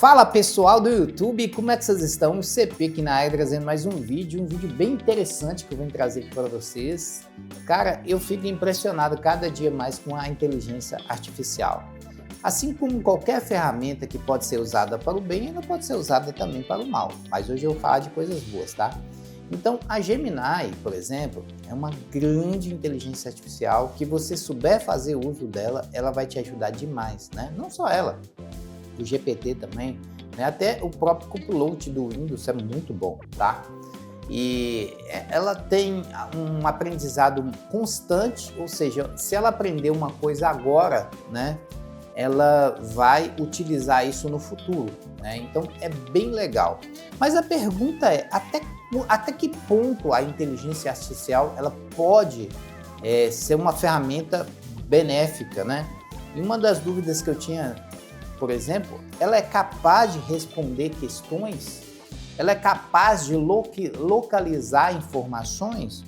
Fala pessoal do YouTube, como é que vocês estão? O CP aqui na área trazendo mais um vídeo bem interessante que eu venho trazer aqui para vocês. Cara, eu fico impressionado cada dia mais com a inteligência artificial. Assim como qualquer ferramenta que pode ser usada para o bem, ela pode ser usada também para o mal. Mas hoje eu vou falar de coisas boas, tá? Então, a Gemini, por exemplo, é uma grande inteligência artificial que você souber fazer uso dela, ela vai te ajudar demais, né? Não só ela, o GPT também, né? Até o próprio Copilot do Windows é muito bom, tá? E ela tem um aprendizado constante, ou seja, se ela aprender uma coisa agora, né, ela vai utilizar isso no futuro, né? Então é bem legal. Mas a pergunta é, até que ponto a inteligência artificial ela pode ser uma ferramenta benéfica, né? E uma das dúvidas que eu tinha, por exemplo, ela é capaz de responder questões? Ela é capaz de localizar informações,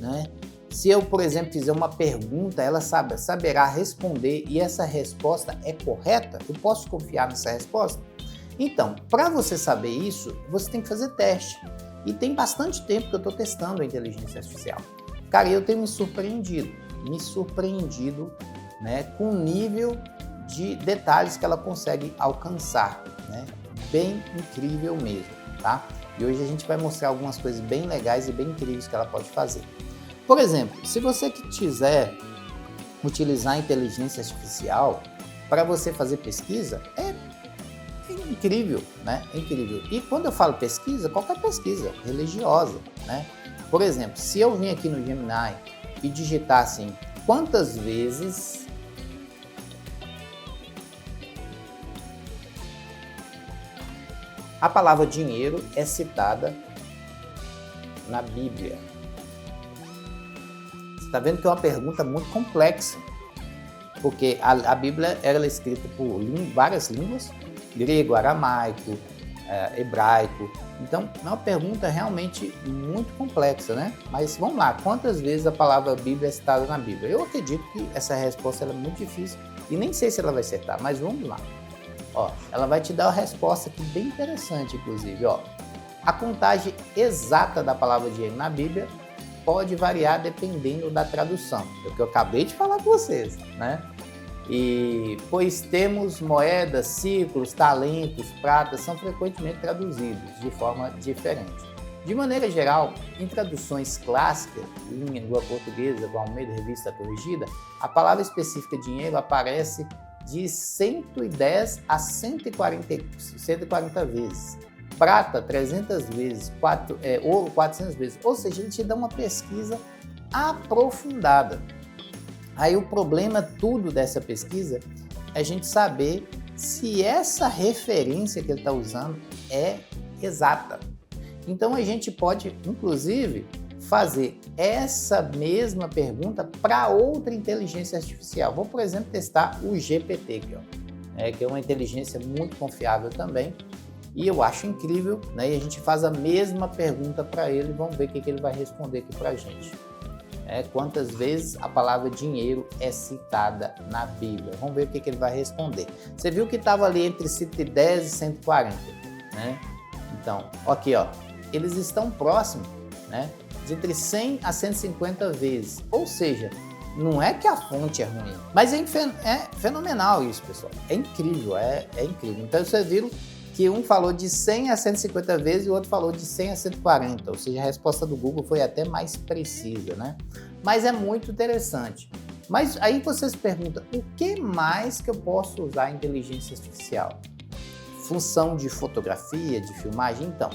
né? Se eu, por exemplo, fizer uma pergunta, ela saberá responder e essa resposta é correta? Eu posso confiar nessa resposta? Então, para você saber isso, você tem que fazer teste. E tem bastante tempo que eu estou testando a inteligência artificial. Cara, eu tenho me surpreendido, né, com o nível de detalhes que ela consegue alcançar, né? Bem incrível mesmo, tá? E hoje a gente vai mostrar algumas coisas bem legais e bem incríveis que ela pode fazer. Por exemplo, se você quiser utilizar a inteligência artificial para você fazer pesquisa, é incrível, né? É incrível. E quando eu falo pesquisa, qualquer pesquisa religiosa, né? Por exemplo, se eu vim aqui no Gemini e digitar assim, quantas vezes a palavra dinheiro é citada na Bíblia. Você está vendo que é uma pergunta muito complexa, porque a Bíblia era escrita por várias línguas, grego, aramaico, hebraico. Então, é uma pergunta realmente muito complexa, né? Mas vamos lá, quantas vezes a palavra Bíblia é citada na Bíblia? Eu acredito que essa resposta é muito difícil e nem sei se ela vai acertar, mas vamos lá. Ó, ela vai te dar uma resposta aqui bem interessante, inclusive. Ó, a contagem exata da palavra dinheiro na Bíblia pode variar dependendo da tradução. É o que eu acabei de falar com vocês, né? Pois temos moedas, ciclos, talentos, pratas, são frequentemente traduzidos de forma diferente. De maneira geral, em traduções clássicas, em língua portuguesa, com Almeida Revista Corrigida, a palavra específica dinheiro aparece de 110 a 140 vezes, prata 300 vezes, ouro 400 vezes, ou seja, ele te dá uma pesquisa aprofundada. Aí o problema tudo dessa pesquisa é a gente saber se essa referência que ele está usando é exata. Então a gente pode, inclusive, fazer essa mesma pergunta para outra inteligência artificial. Vou, por exemplo, testar o GPT, aqui, ó, que é uma inteligência muito confiável também, e eu acho incrível, né? E a gente faz a mesma pergunta para ele, vamos ver o que ele vai responder aqui para a gente. Quantas vezes a palavra dinheiro é citada na Bíblia? Vamos ver o que ele vai responder. Você viu que estava ali entre 110 e 140, né? Então, aqui, ó, eles estão próximos, né? Entre 100 a 150 vezes, ou seja, não é que a fonte é ruim, mas é fenomenal isso, pessoal, é incrível, é incrível. Então vocês viram que um falou de 100 a 150 vezes e o outro falou de 100 a 140, ou seja, a resposta do Google foi até mais precisa, né? Mas é muito interessante. Mas aí vocês perguntam, o que mais que eu posso usar a inteligência artificial? Função de fotografia, de filmagem? Então,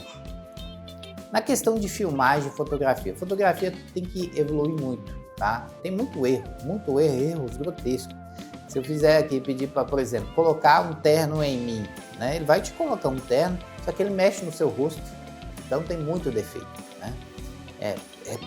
na questão de filmagem e fotografia tem que evoluir muito, tá? Tem muito erros grotescos. Se eu fizer aqui, pedir para, por exemplo, colocar um terno em mim, né? Ele vai te colocar um terno, só que ele mexe no seu rosto, então tem muito defeito, né? É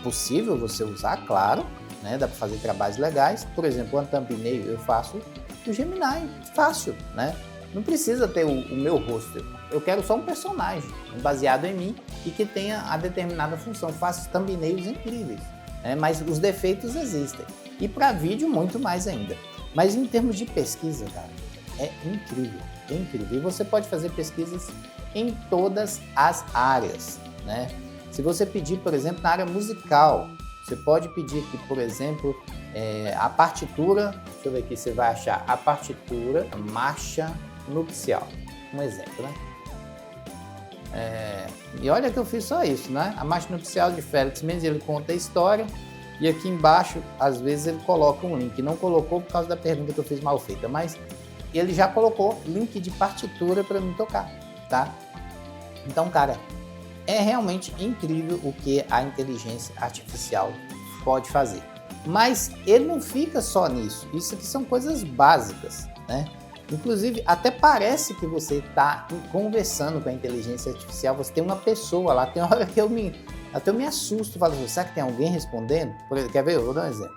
possível você usar, claro, né? Dá para fazer trabalhos legais. Por exemplo, uma thumbnail eu faço o Gemini, fácil, né? Não precisa ter o meu rosto. Eu quero só um personagem baseado em mim e que tenha a determinada função. Faço thumbnails incríveis, né? Mas os defeitos existem. E para vídeo, muito mais ainda. Mas em termos de pesquisa, cara, é incrível, é incrível. E você pode fazer pesquisas em todas as áreas, né? Se você pedir, por exemplo, na área musical, você pode pedir aqui, por exemplo, a partitura, deixa eu ver aqui, você vai achar a partitura Marcha Nupcial, um exemplo, né? E olha que eu fiz só isso, né? A Marcha Nupcial de Félix Mendes, ele conta a história e aqui embaixo, às vezes, ele coloca um link. Não colocou por causa da pergunta que eu fiz mal feita, mas ele já colocou link de partitura para mim tocar, tá? Então, cara, é realmente incrível o que a inteligência artificial pode fazer. Mas ele não fica só nisso. Isso aqui são coisas básicas, né? Inclusive, até parece que você está conversando com a inteligência artificial, você tem uma pessoa lá, tem hora que até eu me assusto, falo assim, será que tem alguém respondendo? Quer ver? Eu vou dar um exemplo.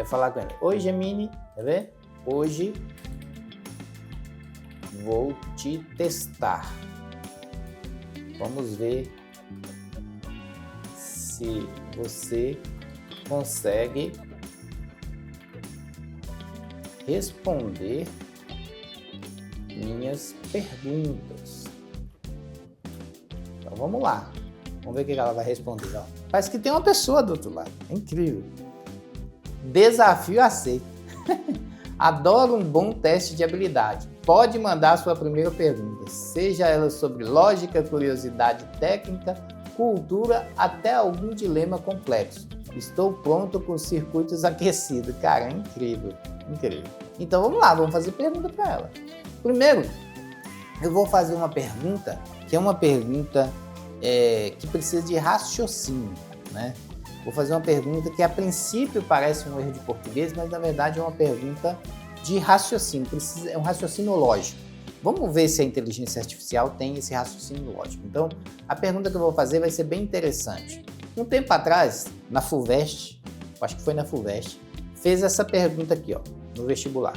Falar com ele, oi Gemini, quer ver? Hoje vou te testar. Vamos ver se você consegue responder minhas perguntas. Então vamos lá. Vamos ver o que ela vai responder. Ó. Parece que tem uma pessoa do outro lado. É incrível. Desafio aceito. Adoro um bom teste de habilidade. Pode mandar a sua primeira pergunta, seja ela sobre lógica, curiosidade técnica, cultura, até algum dilema complexo. Estou pronto com circuitos aquecidos. Cara, é incrível, incrível. Então vamos lá, vamos fazer pergunta para ela. Primeiro, eu vou fazer uma pergunta, que é uma pergunta que precisa de raciocínio, né? Vou fazer uma pergunta que a princípio parece um erro de português, mas na verdade é uma pergunta de raciocínio, é um raciocínio lógico. Vamos ver se a inteligência artificial tem esse raciocínio lógico. Então, a pergunta que eu vou fazer vai ser bem interessante. Um tempo atrás, na FUVEST, acho que foi na FUVEST, fez essa pergunta aqui, ó, no vestibular.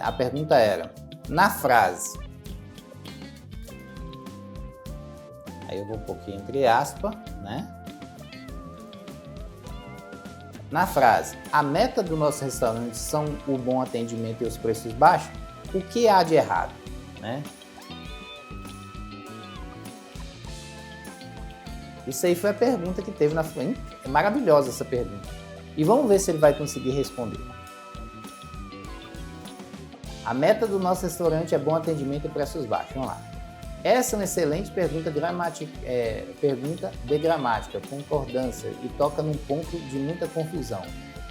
A pergunta era, na frase, aí eu vou pôr aqui entre aspas, né? Na frase, a meta do nosso restaurante são o bom atendimento e os preços baixos, o que há de errado, né? Isso aí foi a pergunta que teve na frente. É maravilhosa essa pergunta. E vamos ver se ele vai conseguir responder. A meta do nosso restaurante é bom atendimento e preços baixos. Vamos lá. Essa é uma excelente pergunta de gramática, concordância e toca num ponto de muita confusão,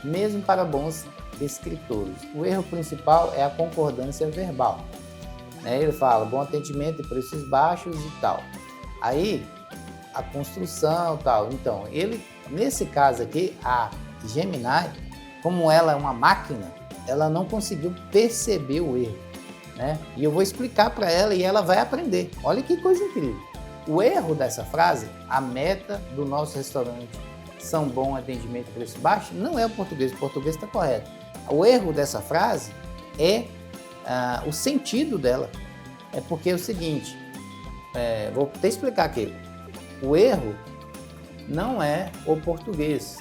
mesmo para bons escritores. O erro principal é a concordância verbal. Ele fala bom atendimento e preços baixos e tal. Aí, a construção e tal. Então, nesse caso aqui, a Gemini, como ela é uma máquina, ela não conseguiu perceber o erro, né? E eu vou explicar para ela e ela vai aprender. Olha que coisa incrível. O erro dessa frase, a meta do nosso restaurante são bom atendimento e preço baixo, não é o português está correto. O erro dessa frase é o sentido dela. É porque é o seguinte, vou até explicar aqui. O erro não é o português,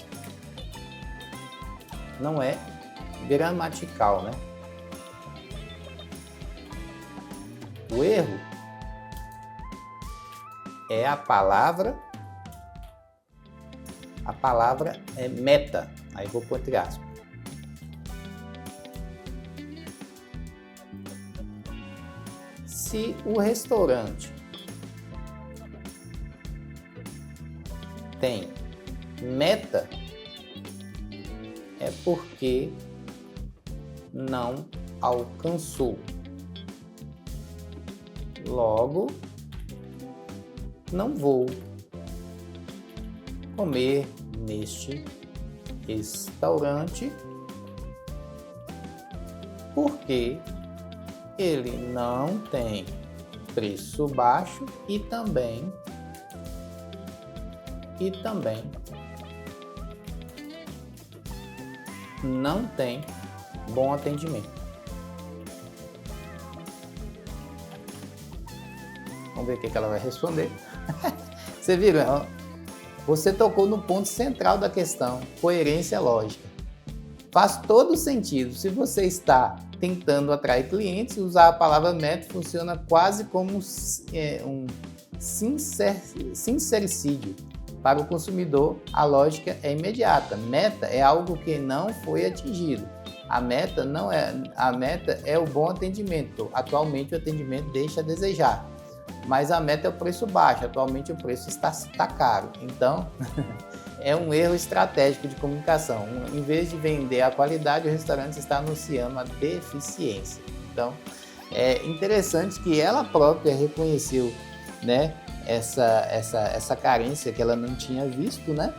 não é gramatical, né? O erro é a palavra é meta, aí vou pôr entre aspas. Se o restaurante tem meta, é porque não alcançou. Logo, não vou comer neste restaurante porque ele não tem preço baixo e também não tem bom atendimento. Vamos ver o que ela vai responder. Você viu? Você tocou no ponto central da questão, coerência lógica. Faz todo sentido. Se você está tentando atrair clientes, usar a palavra meta funciona quase como um sincericídio. Para o consumidor, a lógica é imediata. Meta é algo que não foi atingido. A meta é o bom atendimento. Atualmente o atendimento deixa a desejar. Mas a meta é o preço baixo. Atualmente o preço está caro. Então, é um erro estratégico de comunicação. Em vez de vender a qualidade, o restaurante está anunciando a deficiência. Então, é interessante que ela própria reconheceu, né, essa carência que ela não tinha visto, né?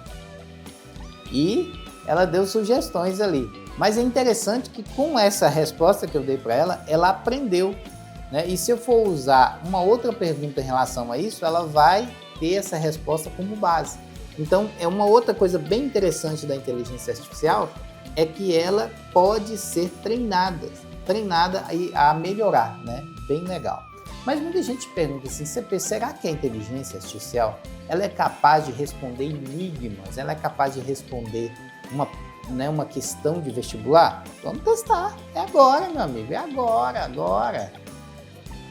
E ela deu sugestões ali. Mas é interessante que com essa resposta que eu dei para ela, ela aprendeu, né? E se eu for usar uma outra pergunta em relação a isso, ela vai ter essa resposta como base. Então, é uma outra coisa bem interessante da inteligência artificial é que ela pode ser treinada a melhorar, né? Bem legal. Mas muita gente pergunta assim, será que a inteligência artificial ela é capaz de responder enigmas? Ela é capaz de responder uma questão de vestibular? Vamos testar. É agora, meu amigo. É agora.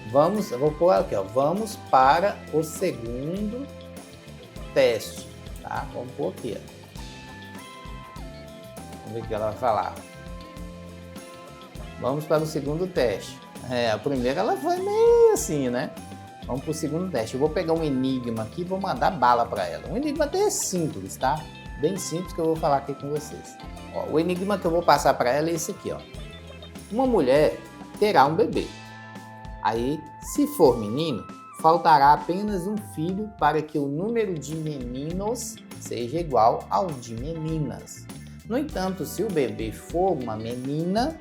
Eu vou pôr aqui, ó. Vamos para o segundo teste. Tá? Vamos pôr aqui, ó. Vamos ver o que ela vai falar. Vamos para o segundo teste. A primeira ela foi meio assim, né? Vamos para o segundo teste. Eu vou pegar um enigma aqui e vou mandar bala para ela. Um enigma até simples, tá? Bem simples que eu vou falar aqui com vocês. Ó, o enigma que eu vou passar para ela é esse aqui, ó. Uma mulher terá um bebê. Aí, se for menino, faltará apenas um filho para que o número de meninos seja igual ao de meninas. No entanto, se o bebê for uma menina,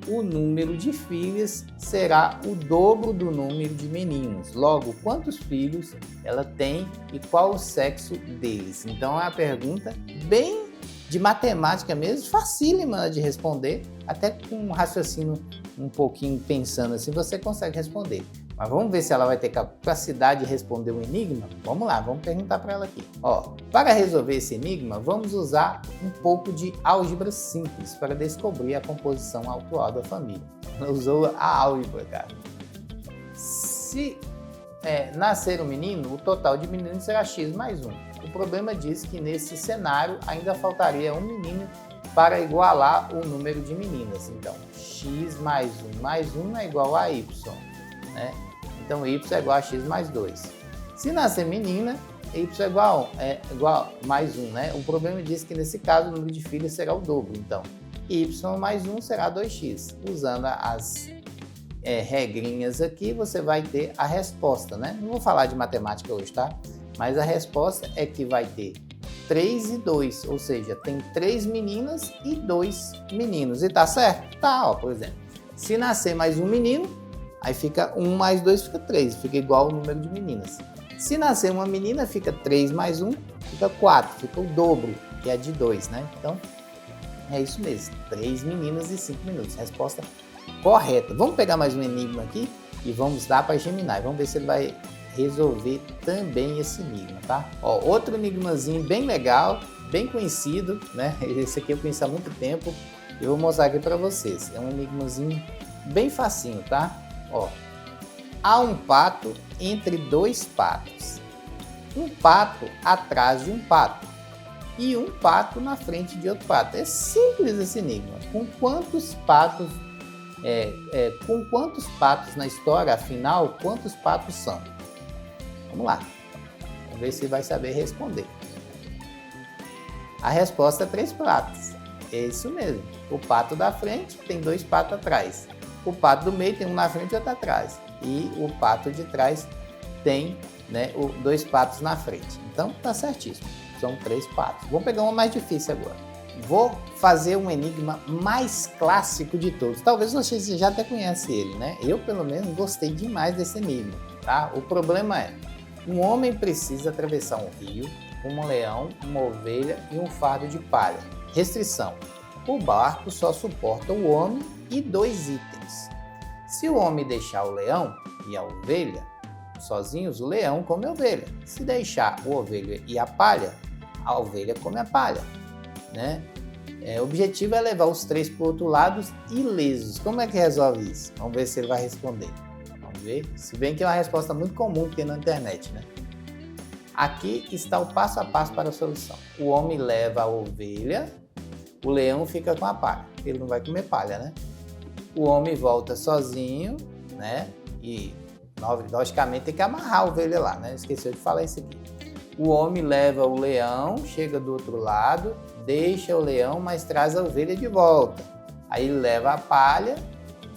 o número de filhas será o dobro do número de meninos. Logo, quantos filhos ela tem e qual o sexo deles? Então é uma pergunta bem de matemática mesmo, facílima de responder, até com um raciocínio um pouquinho pensando assim, você consegue responder. Mas vamos ver se ela vai ter capacidade de responder o enigma? Vamos lá, vamos perguntar para ela aqui. Ó, para resolver esse enigma, vamos usar um pouco de álgebra simples para descobrir a composição atual da família. Ela usou a álgebra, cara. Se nascer um menino, o total de meninos será x mais 1. O problema diz que nesse cenário ainda faltaria um menino para igualar o número de meninas. Então, x mais 1 é igual a y, né? Então, y é igual a x mais 2. Se nascer menina, y é igual a mais 1, né? O problema diz que nesse caso o número de filhos será o dobro. Então, y mais 1 será 2x. Usando as regrinhas aqui, você vai ter a resposta, né? Não vou falar de matemática hoje, tá? Mas a resposta é que vai ter 3 e 2, ou seja, tem 3 meninas e 2 meninos. E tá certo? Tá, ó, por exemplo. Se nascer mais um menino, aí fica 1 mais 2 fica 3, fica igual ao número de meninas. Se nascer uma menina, fica 3 mais 1, fica 4, fica o dobro, que é de 2, né? Então, é isso mesmo, 3 meninas e 5 meninos. Resposta correta. Vamos pegar mais um enigma aqui e vamos dar para Gemini. Vamos ver se ele vai resolver também esse enigma, tá? Ó, outro enigmazinho bem legal, bem conhecido, né? Esse aqui eu conheço há muito tempo. Eu vou mostrar aqui para vocês. É um enigmazinho bem facinho, tá? Ó, há um pato entre 2 patos. Um pato atrás de um pato e um pato na frente de outro pato. É simples esse enigma. Com quantos patos na história, afinal, quantos patos são? Vamos lá. Vamos ver se vai saber responder. A resposta é 3 patos. É isso mesmo. O pato da frente tem 2 patos atrás. O pato do meio tem um na frente e outro atrás. E o pato de trás tem, né, 2 patos na frente. Então, tá certíssimo. São 3 patos. Vou pegar uma mais difícil agora. Vou fazer um enigma mais clássico de todos. Talvez vocês já até conhecem ele, né? Eu, pelo menos, gostei demais desse enigma, tá? O problema é, um homem precisa atravessar um rio com um leão, uma ovelha e um fardo de palha. Restrição. O barco só suporta o homem e 2 itens. Se o homem deixar o leão e a ovelha sozinhos, o leão come a ovelha. Se deixar a ovelha e a palha, a ovelha come a palha, né? O objetivo é levar os 3 para o outro lado ilesos. Como é que resolve isso? Vamos ver se ele vai responder. Vamos ver. Se bem que é uma resposta muito comum que tem na internet, né? Aqui está o passo a passo para a solução. O homem leva a ovelha, o leão fica com a palha. Ele não vai comer palha, né? O homem volta sozinho, né? E, logicamente, tem que amarrar a ovelha lá, né? Esqueceu de falar isso aqui. O homem leva o leão, chega do outro lado, deixa o leão, mas traz a ovelha de volta. Aí ele leva a palha,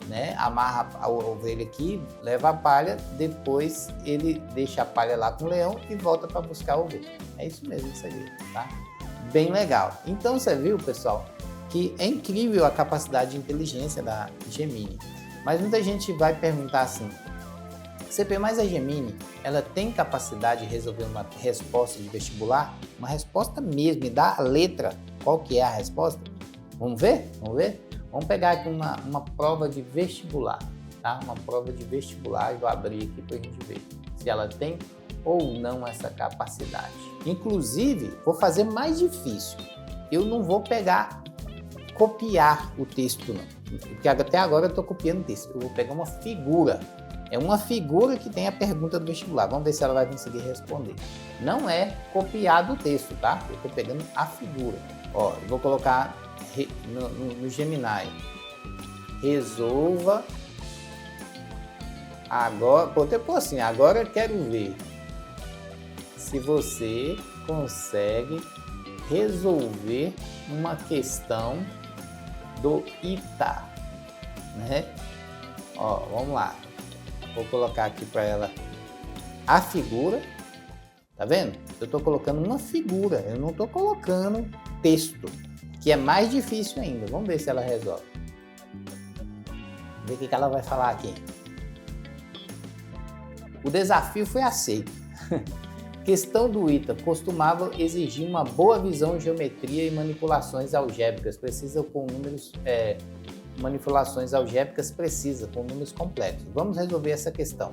né? Amarra a ovelha aqui, leva a palha, depois ele deixa a palha lá com o leão e volta para buscar a ovelha. É isso mesmo, isso aí, tá? Bem legal. Então você viu, pessoal, que é incrível a capacidade de inteligência da Gemini. Mas muita gente vai perguntar assim, CP, mas a Gemini, ela tem capacidade de resolver uma resposta de vestibular? Uma resposta mesmo, e dar a letra, qual que é a resposta? Vamos ver? Vamos ver? Vamos pegar aqui uma prova de vestibular, tá? Uma prova de vestibular, eu vou abrir aqui para a gente ver se ela tem ou não essa capacidade. Inclusive, vou fazer mais difícil. Eu não vou copiar o texto, não. Porque até agora eu estou copiando o texto. Eu vou pegar uma figura. É uma figura que tem a pergunta do vestibular. Vamos ver se ela vai conseguir responder. Não é copiado o texto, tá? Eu estou pegando a figura. Ó, eu vou colocar no Gemini. Resolva. Agora, vou até pôr assim, agora eu quero ver se você consegue resolver uma questão do ITA, né? Ó, vamos lá. Vou colocar aqui para ela a figura. Tá vendo? Eu estou colocando uma figura, eu não estou colocando texto, que é mais difícil ainda. Vamos ver se ela resolve. Vamos ver o que ela vai falar aqui. O desafio foi aceito. Questão do ITA. Costumava exigir uma boa visão de geometria e manipulações algébricas. Precisa com números... manipulações algébricas precisa, com números complexos. Vamos resolver essa questão.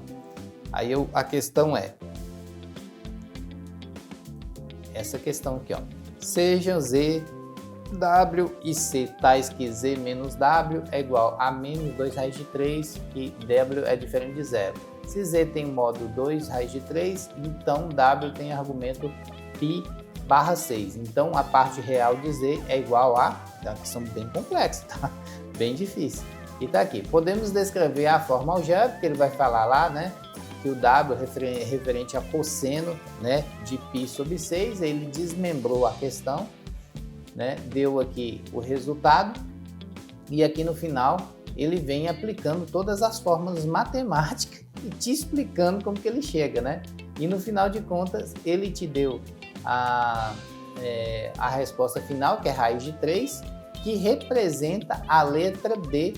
Aí a questão é... essa questão aqui, ó. Sejam Z, W e C tais que Z menos W é igual a menos 2 raiz de 3 e W é diferente de zero. Se Z tem modo 2 raiz de 3, então W tem argumento π barra 6. Então a parte real de Z é igual a... é uma questão bem complexa, tá? Bem difícil. E tá aqui. Podemos descrever a forma algébrica, ele vai falar lá, né? Que o W é referente a cosseno, né, de π sobre 6. Ele desmembrou a questão, né? Deu aqui o resultado. E aqui no final ele vem aplicando todas as fórmulas matemáticas e te explicando como que ele chega, né? E no final de contas ele te deu a resposta final, que é raiz de 3, que representa a letra D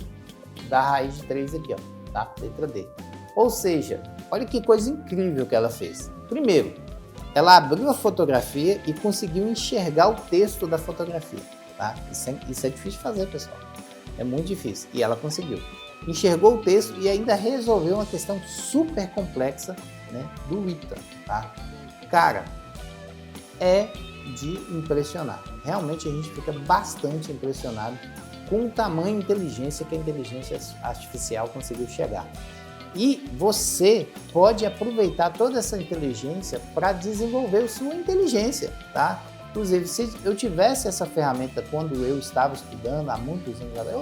da raiz de 3 aqui, ó, tá? Letra D. Ou seja, olha que coisa incrível que ela fez. Primeiro, ela abriu a fotografia e conseguiu enxergar o texto da fotografia, tá? Isso é difícil de fazer, pessoal. É muito difícil. E ela conseguiu. Enxergou o texto e ainda resolveu uma questão super complexa, né, do ITA, tá? Cara, é de impressionar. Realmente a gente fica bastante impressionado com o tamanho de inteligência que a inteligência artificial conseguiu chegar. E você pode aproveitar toda essa inteligência para desenvolver a sua inteligência, tá? Inclusive, se eu tivesse essa ferramenta quando eu estava estudando há muitos anos atrás,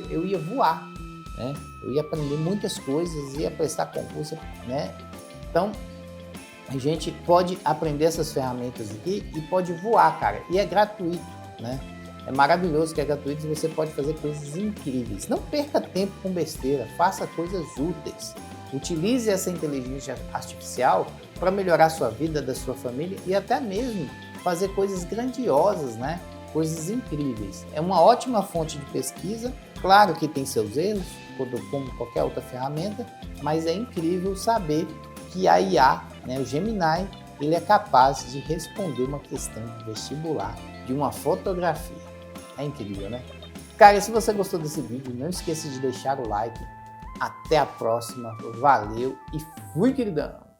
eu ia voar, né? Eu ia aprender muitas coisas, ia prestar concurso, né? Então, a gente pode aprender essas ferramentas aqui e pode voar, cara. E é gratuito, né? É maravilhoso que é gratuito e você pode fazer coisas incríveis. Não perca tempo com besteira, faça coisas úteis. Utilize essa inteligência artificial para melhorar a sua vida, da sua família e até mesmo fazer coisas grandiosas, né? Coisas incríveis. É uma ótima fonte de pesquisa. Claro que tem seus erros, como qualquer outra ferramenta, mas é incrível saber que a IA, né, o Gemini, ele é capaz de responder uma questão de vestibular de uma fotografia. É incrível, né? Cara, se você gostou desse vídeo, não esqueça de deixar o like. Até a próxima. Valeu e fui, queridão!